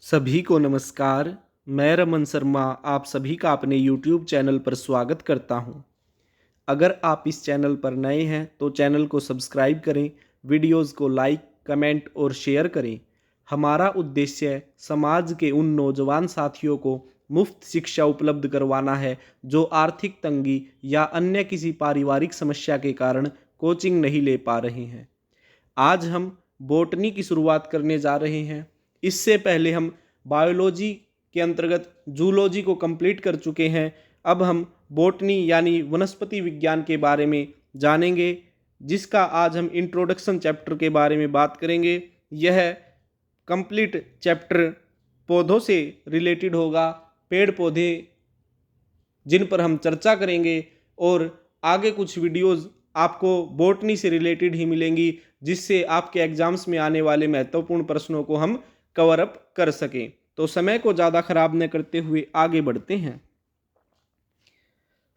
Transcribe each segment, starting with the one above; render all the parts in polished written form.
सभी को नमस्कार। मैं रमन शर्मा आप सभी का अपने YouTube चैनल पर स्वागत करता हूं। अगर आप इस चैनल पर नए हैं तो चैनल को सब्सक्राइब करें, वीडियोस को लाइक, कमेंट और शेयर करें। हमारा उद्देश्य समाज के उन नौजवान साथियों को मुफ्त शिक्षा उपलब्ध करवाना है जो आर्थिक तंगी या अन्य किसी पारिवारिक समस्या के कारण कोचिंग नहीं ले पा रहे हैं। आज हम बॉटनी की शुरुआत करने जा रहे हैं। इससे पहले हम बायोलॉजी के अंतर्गत जूलॉजी को कंप्लीट कर चुके हैं। अब हम बॉटनी यानी वनस्पति विज्ञान के बारे में जानेंगे, जिसका आज हम इंट्रोडक्शन चैप्टर के बारे में बात करेंगे। यह कंप्लीट चैप्टर पौधों से रिलेटेड होगा, पेड़ पौधे जिन पर हम चर्चा करेंगे, और आगे कुछ वीडियोस आपको बॉटनी से रिलेटेड ही मिलेंगी, जिससे आपके एग्जाम्स में आने वाले महत्वपूर्ण प्रश्नों को हम कवर अप कर सकें। तो समय को ज़्यादा खराब न करते हुए आगे बढ़ते हैं।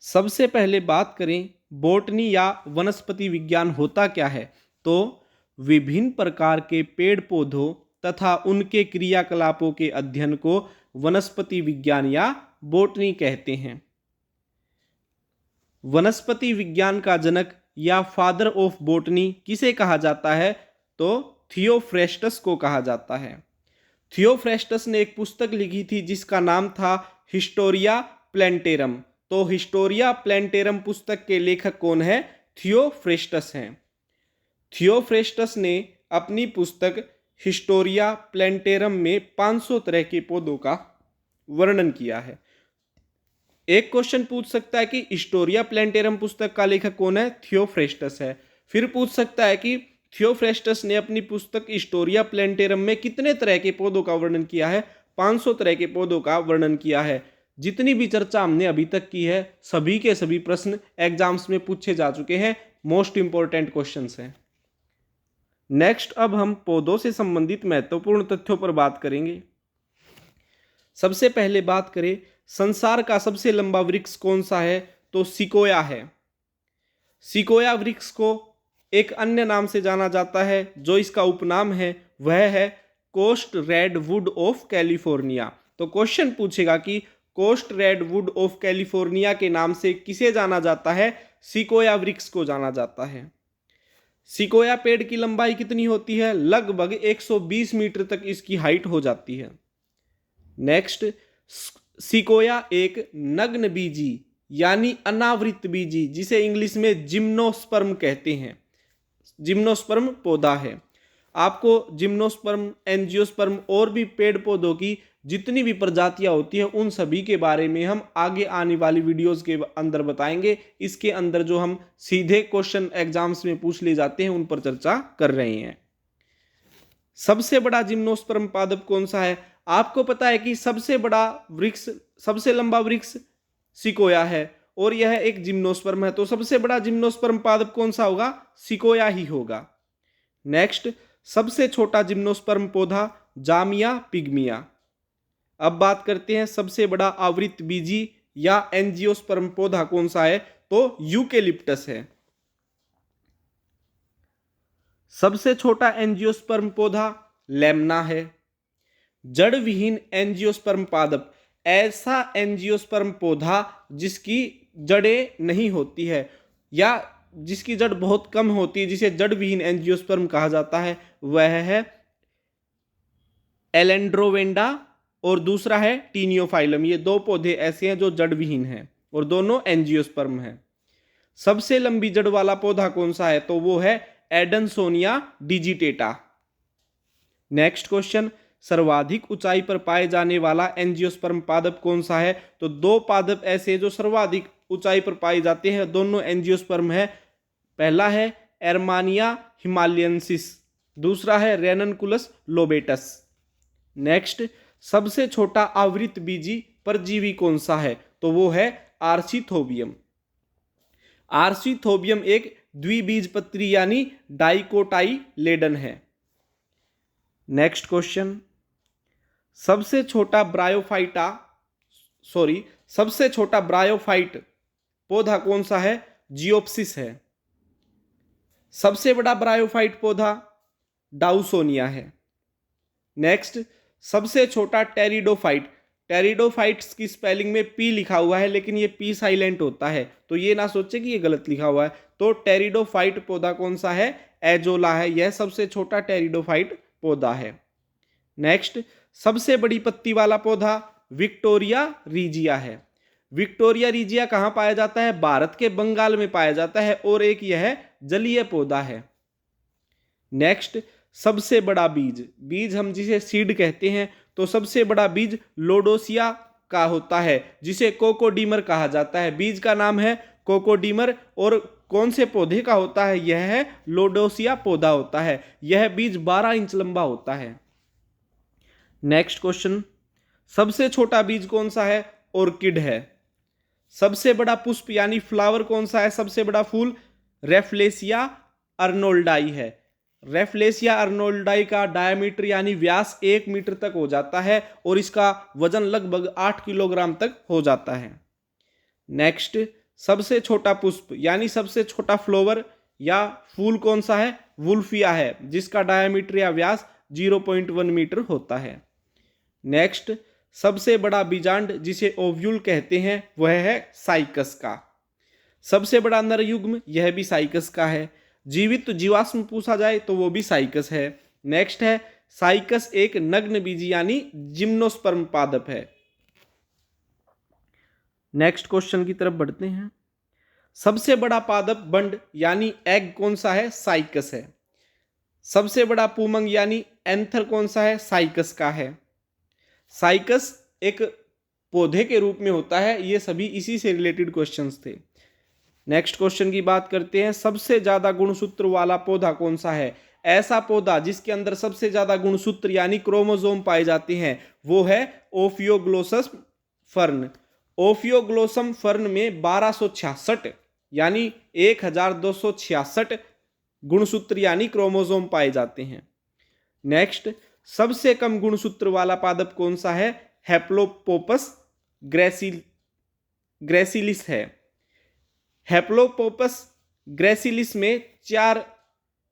सबसे पहले बात करें बॉटनी या वनस्पति विज्ञान होता क्या है, तो विभिन्न प्रकार के पेड़ पौधों तथा उनके क्रियाकलापों के अध्ययन को वनस्पति विज्ञान या बॉटनी कहते हैं। वनस्पति विज्ञान का जनक या फादर ऑफ बॉटनी किसे कहा जाता है, तो थियोफ्रेस्टस को कहा जाता है। थियोफ्रेस्टस ने एक पुस्तक लिखी थी जिसका नाम था हिस्टोरिया प्लेंटेरम। तो हिस्टोरिया प्लेंटेरम पुस्तक के लेखक कौन है? थियोफ्रेस्टस हैं। थियोफ्रेस्टस ने अपनी पुस्तक हिस्टोरिया प्लेंटेरम में 500 तरह के पौधों का वर्णन किया है। एक क्वेश्चन पूछ सकता है कि हिस्टोरिया प्लेंटेरम पुस्तक का लेखक कौन है? थियोफ्रेस्टस है। फिर पूछ सकता है कि थियोफ्रेस्टस ने अपनी पुस्तक हिस्टोरिया प्लेंटेरम में कितने तरह के पौधों का वर्णन किया है? 500 तरह के पौधों का वर्णन किया है। जितनी भी चर्चा हमने अभी तक की है, सभी के सभी प्रश्न एग्जाम्स में पूछे जा चुके हैं। मोस्ट इंपॉर्टेंट क्वेश्चंस हैं। नेक्स्ट, अब हम पौधों से संबंधित महत्वपूर्ण तथ्यों पर बात करेंगे। सबसे पहले बात करें संसार का सबसे लंबा वृक्ष कौन सा है, तो सिकोया है। सिकोया वृक्ष को एक अन्य नाम से जाना जाता है, जो इसका उपनाम है वह है कोस्ट रेडवुड ऑफ कैलिफोर्निया। तो क्वेश्चन पूछेगा कि कोस्ट रेडवुड ऑफ कैलिफोर्निया के नाम से किसे जाना जाता है? सिकोया वृक्ष को जाना जाता है। सिकोया पेड़ की लंबाई कितनी होती है? लगभग 120 मीटर तक इसकी हाइट हो जाती है। नेक्स्ट, सिकोया एक नग्न बीजी यानी अनावृत बीजी, जिसे इंग्लिश में जिम्नोस्पर्म कहते हैं, जिम्नोस्पर्म पौधा है। आपको जिम्नोस्पर्म, एंजियोस्पर्म और भी पेड़ पौधों की जितनी भी प्रजातियां होती है उन सभी के बारे में हम आगे आने वाली वीडियोस के अंदर बताएंगे। इसके अंदर जो हम सीधे क्वेश्चन एग्जाम्स में पूछ ले जाते हैं उन पर चर्चा कर रहे हैं। सबसे बड़ा जिम्नोस्पर्म पादप कौन सा है? आपको पता है कि सबसे बड़ा वृक्ष, सबसे लंबा वृक्ष सिकोया है और यह एक जिम्नोस्पर्म है। तो सबसे बड़ा जिम्नोस्पर्म पादप कौन सा होगा? सिकोया ही होगा। नेक्स्ट, सबसे छोटा जिम्नोस्पर्म पौधा जामिया पिग्मिया। अब बात करते हैं सबसे बड़ा आवृत बीजी या एंजियोस्पर्म पौधा कौन सा है, तो यूकेलिप्टस है। सबसे छोटा एंजियोस्पर्म पौधा लेमना है। जड़ विहीन एंजियोस्पर्म पादप, ऐसा एंजियोस्पर्म पौधा जिसकी जड़ें नहीं होती है या जिसकी जड़ बहुत कम होती है, जिसे जड़ विहीन एंजियोस्पर्म कहा जाता है, वह है एलेंड्रोवेंडा और दूसरा है टीनियोफाइलम। ये दो पौधे ऐसे हैं जो जड़ विहीन हैं और दोनों एंजियोस्पर्म हैं। सबसे लंबी जड़ वाला पौधा कौन सा है, तो वो है एडनसोनिया डिजिटेटा। नेक्स्ट क्वेश्चन, सर्वाधिक ऊंचाई पर पाए जाने वाला एंजियोस्पर्म पादप कौन सा है, तो दो पादप ऐसे जो सर्वाधिक ऊंचाई पर पाए जाते हैं, दोनों एंजियोस्पर्म है। पहला है एरमानिया हिमालयंसिस, दूसरा है रेननकुलस लोबेटस। नेक्स्ट, सबसे छोटा आवृत बीजी परजीवी कौन सा है, तो वो है आर्सीथोबियम। आर्सीथोबियम एक द्विबीजपत्री यानी डाइकोटाइलेडन है। नेक्स्ट क्वेश्चन, सबसे छोटा ब्रायोफाइट पौधा कौन सा है? जियोप्सिस है। सबसे बड़ा ब्रायोफाइट पौधा डाउसोनिया है। नेक्स्ट, सबसे छोटा टेरिडोफाइट, टेरिडोफाइट्स की स्पेलिंग में पी लिखा हुआ है लेकिन ये पी साइलेंट होता है, तो ये ना सोचे कि ये गलत लिखा हुआ है। तो टेरिडोफाइट पौधा कौन सा है? एजोला है, यह सबसे छोटा टेरिडोफाइट पौधा है। नेक्स्ट, सबसे बड़ी पत्ती वाला पौधा विक्टोरिया रीजिया है। विक्टोरिया रीजिया कहाँ पाया जाता है? भारत के बंगाल में पाया जाता है और एक यह जलीय पौधा है। नेक्स्ट, सबसे बड़ा बीज, बीज हम जिसे सीड कहते हैं, तो सबसे बड़ा बीज लोडोसिया का होता है जिसे कोकोडीमर कहा जाता है। बीज का नाम है कोकोडीमर और कौन से पौधे का होता है? यह है लोडोसिया पौधा होता है। यह बीज 12 इंच लंबा होता है। नेक्स्ट क्वेश्चन, सबसे छोटा बीज कौन सा है? ऑर्किड है। सबसे बड़ा पुष्प यानी फ्लावर कौन सा है? सबसे बड़ा फूल रेफ्लेसिया अर्नोल्डाई है। रेफ्लेसिया अर्नोल्डाई का डायमीटर यानी व्यास 1 मीटर तक हो जाता है और इसका वजन लगभग 8 किलोग्राम तक हो जाता है। नेक्स्ट, सबसे छोटा पुष्प यानी सबसे छोटा फ्लावर या फूल कौन सा है? वुल्फिया है, जिसका डायमीटर या व्यास 0.1 मीटर होता है। नेक्स्ट, सबसे बड़ा बीजांड जिसे ओव्यूल कहते हैं वह है साइकस का। सबसे बड़ा नर युग्म यह भी साइकस का है। जीवित जीवाश्म पूछा जाए तो वो भी साइकस है। नेक्स्ट है, साइकस एक नग्न बीजी यानी जिम्नोस्पर्म पादप है। नेक्स्ट क्वेश्चन की तरफ बढ़ते हैं। सबसे बड़ा पादप बंड यानी एग कौन सा है? साइकस है। सबसे बड़ा पूमंग यानी एंथर कौन सा है? साइकस का है। साइकस एक पौधे के रूप में होता है। ये सभी इसी से रिलेटेड क्वेश्चंस थे। नेक्स्ट क्वेश्चन की बात करते हैं। सबसे ज्यादा गुणसूत्र वाला पौधा कौन सा है? ऐसा पौधा जिसके अंदर सबसे ज्यादा गुणसूत्र यानी क्रोमोसोम पाए जाते हैं वो है ओफियोग्लोसस फर्न। ओफियोग्लोसम फर्न में 1266 यानी 1266 गुणसूत्र यानी क्रोमोसोम पाए जाते हैं। नेक्स्ट, सबसे कम गुणसूत्र वाला पादप कौन सा है? हेप्लोपोपस ग्रेसिलिस है। हेप्लोपोपस ग्रेसिलिस में 4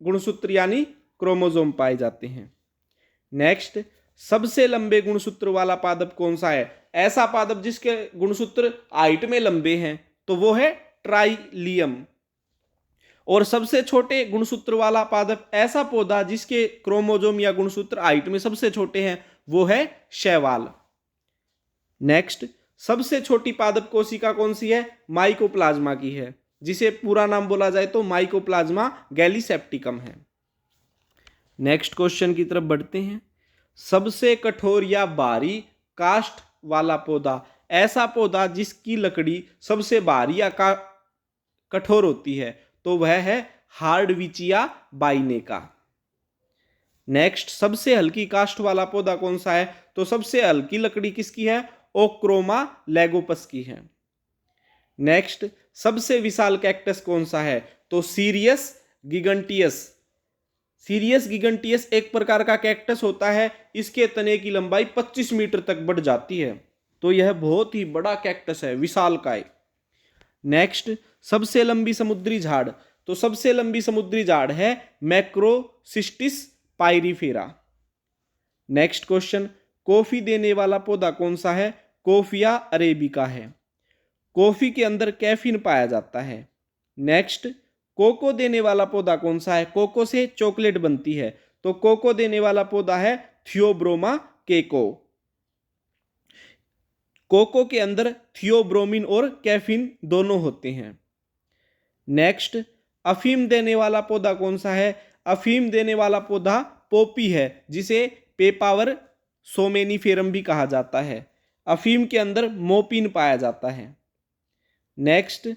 गुणसूत्र यानी क्रोमोसोम पाए जाते हैं। नेक्स्ट, सबसे लंबे गुणसूत्र वाला पादप कौन सा है? ऐसा पादप जिसके गुणसूत्र हाइट में लंबे हैं तो वो है ट्राइलियम। और सबसे छोटे गुणसूत्र वाला पादप, ऐसा पौधा जिसके क्रोमोसोम या गुणसूत्र हाइट में सबसे छोटे हैं, वो है शैवाल। नेक्स्ट, सबसे छोटी पादप कोशिका कौन सी है? माइकोप्लाज्मा की है, जिसे पूरा नाम बोला जाए तो माइकोप्लाज्मा गैलीसेप्टिकम है। नेक्स्ट क्वेश्चन की तरफ बढ़ते हैं। सबसे कठोर या भारी काष्ठ वाला पौधा, ऐसा पौधा जिसकी लकड़ी सबसे भारी या कठोर होती है, तो वह है हार्डविचिया बाइनेका। नेक्स्ट, सबसे हल्की काष्ठ वाला पौधा कौन सा है? तो सबसे हल्की लकड़ी किसकी है? ओक्रोमा लेगोपस की है। नेक्स्ट, सबसे विशाल कैक्टस कौन सा है? तो सीरियस गिगंटियस। सीरियस गिगंटियस एक प्रकार का कैक्टस होता है। इसके तने की लंबाई 25 मीटर तक बढ़ जाती है, तो यह बहुत ही बड़ा कैक्टस है, विशालकाय। नेक्स्ट, सबसे लंबी समुद्री झाड़, तो सबसे लंबी समुद्री झाड़ है मैक्रोसिस्टिस पाइरीफेरा। नेक्स्ट क्वेश्चन, कॉफी देने वाला पौधा कौन सा है? कोफिया अरेबिका है। कॉफी के अंदर कैफीन पाया जाता है। नेक्स्ट, कोको देने वाला पौधा कौन सा है? कोको से चॉकलेट बनती है, तो कोको देने वाला पौधा है थियोब्रोमा केको। कोको के अंदर थियोब्रोमिन और कैफीन दोनों होते हैं। नेक्स्ट, अफीम देने वाला पौधा कौन सा है? अफीम देने वाला पौधा पोपी है, जिसे पेपावर सोमेनिफेरम भी कहा जाता है। अफीम के अंदर मोपिन पाया जाता है। नेक्स्ट,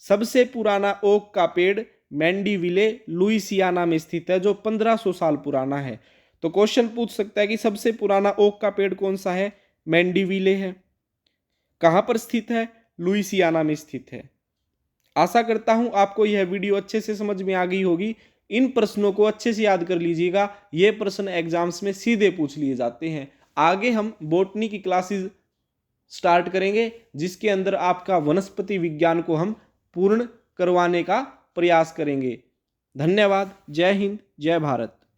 सबसे पुराना ओक का पेड़ मैंडीविले लुइसियाना में स्थित है, जो 1500 साल पुराना है। तो क्वेश्चन पूछ सकता है कि सबसे पुराना ओक का पेड़ कौन सा है? मैंडीविले है। कहां पर स्थित है? लुइसियाना में स्थित है। आशा करता हूं आपको यह वीडियो अच्छे से समझ में आ गई होगी। इन प्रश्नों को अच्छे से याद कर लीजिएगा, ये प्रश्न एग्जाम्स में सीधे पूछ लिए जाते हैं। आगे हम बॉटनी की क्लासेस स्टार्ट करेंगे, जिसके अंदर आपका वनस्पति विज्ञान को हम पूर्ण करवाने का प्रयास करेंगे। धन्यवाद। जय हिंद, जय भारत।